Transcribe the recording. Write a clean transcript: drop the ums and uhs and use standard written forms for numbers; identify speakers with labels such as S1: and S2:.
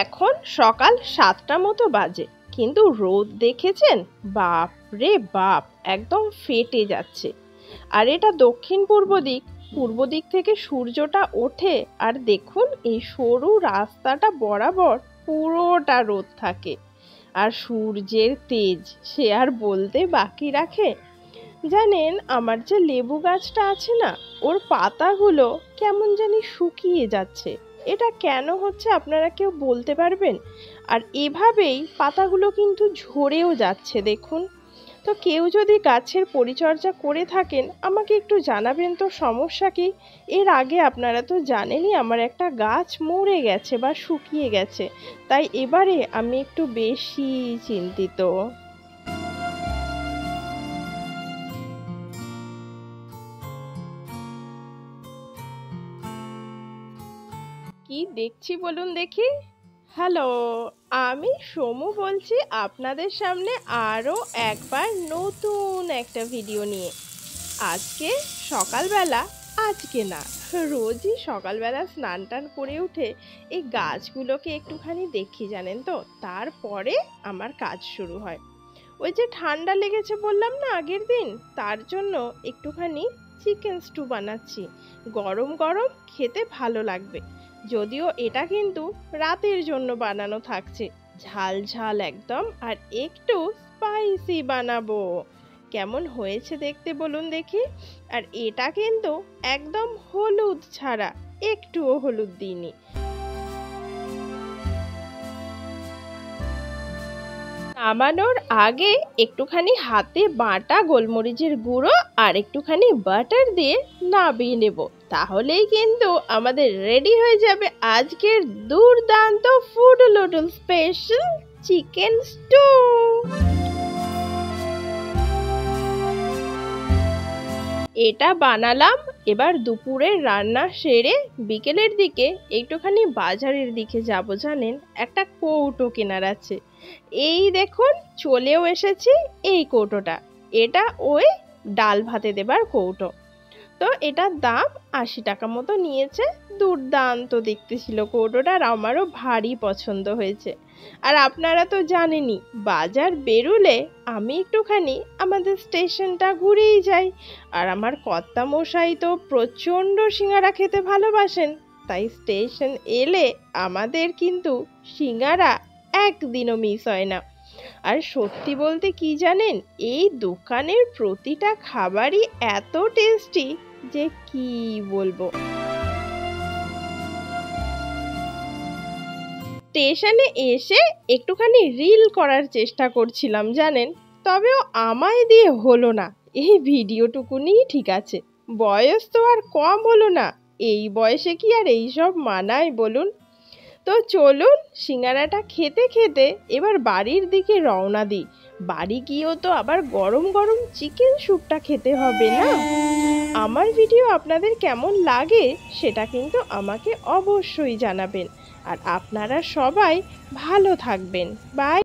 S1: এখন সকাল 7টা মতো বাজে, কিন্তু রোদ দেখেছেন? বাপ রে বাপ, একদম ফেটে যাচ্ছে। আর এটা দক্ষিণ পূর্ব দিক থেকে সূর্যটা ওঠে, আর দেখুন এই সরু রাস্তাটা বরাবর পুরোটা রোদ থাকে। আর সূর্যের তেজ সে আর বলতে বাকি রাখে। জানেন, আমার যে লেবু গাছটা আছে না, ওর পাতাগুলো কেমন জানি শুকিয়ে যাচ্ছে। এটা কেন হচ্ছে আপনারা কেউ বলতে পারবেন? আর এভাবেই পাতাগুলো কিন্তু ঝরেও যাচ্ছে, দেখুন। তো কেউ যদি গাছের পরিচর্যা করে থাকেন, আমাকে একটু জানাবেন তো সমস্যা কি। এর আগে আপনারা তো জানেনই আমার একটা গাছ মরে গেছে বা শুকিয়ে গেছে, তাই এবারে আমি একটু বেশি চিন্তিত। কি দেখছি বলুন দেখি। হ্যালো, আমি সমু বলছি আপনাদের সামনে আরও একবার নতুন একটা ভিডিও নিয়ে। আজকে সকালবেলা, আজকে না, রোজই সকালবেলা স্নান টান করে উঠে এই গাছগুলোকে একটুখানি দেখি, জানেন তো। তারপরে আমার কাজ শুরু হয়। ওই যে ঠান্ডা লেগেছে বললাম না আগের দিন, তার জন্য একটুখানি চিকেন স্টু বানাচ্ছি। গরম গরম খেতে ভালো লাগবে। যদিও এটা কিন্তু রাতের জন্য বানানো থাকছে, ঝাল ঝাল একদম, আর একটু স্পাইসি বানাবো। কেমন হয়েছে দেখতে বলুন দেখি। আর এটা কিন্তু একদম হলুদ ছাড়া, একটুও হলুদ দিইনি। নামানোর আগে একটুখানি হাতে বাটা গোলমরিচের গুঁড়ো আর একটুখানি বাটার দিয়ে নামিয়ে নেব। তাহলেই কিন্তু আমাদের রেডি হয়ে যাবে আজকের দুর্দান্ত ফুড লোটল স্পেশাল চিকেন স্টু। এটা বানালাম, এবার দুপুরের রান্না সেরে বিকেলের দিকে একটুখানি বাজারের দিকে যাব। জানেন, একটা কৌটো কেনার আছে। এই দেখুন, চলেও এসেছি। এই কৌটোটা, এটা ওই ডাল ভাতে দেবার কৌটো। তো এটার দাম 80 টাকা মতো নিয়েছে। দুর্দান্ত দেখতে ছিল কৌটোটা, আর আমারও ভারী পছন্দ হয়েছে। আর আপনারা তো জানেনই, বাজার বেরুলে আমি একটুখানি আমাদের স্টেশনটা ঘুরেই যাই। আর আমার কর্তামশাই তো প্রচণ্ড সিঙ্গারা খেতে ভালোবাসেন, তাই স্টেশন এলে আমাদের কিন্তু সিঙ্গারা একদিনও মিস হয় না। আর সত্যি বলতে কি জানেন, এই দোকানের প্রতিটা খাবারই এত টেস্টি যে কি বলবো। স্টেশনে এসে একটুখানি রিল করার চেষ্টা করছিলাম, জানেন, তবেও আমায় দিয়ে হলো না। এই ভিডিওটুকুনিই ঠিক আছে। বয়স তো আর কম হলো না, এই বয়সে কি আর এইসব মানায় বলুন। তো চলুন সিঙ্গারাটা খেতে খেতে এবার বাড়ির দিকে রওনা দিই। বাড়ি গিয়েও তো আবার গরম গরম চিকেন স্যুপটা খেতে হবে না। আমার ভিডিও আপনাদের কেমন লাগে সেটা কিন্তু আমাকে অবশ্যই জানাবেন। আর আপনারা সবাই ভালো থাকবেন। বাই।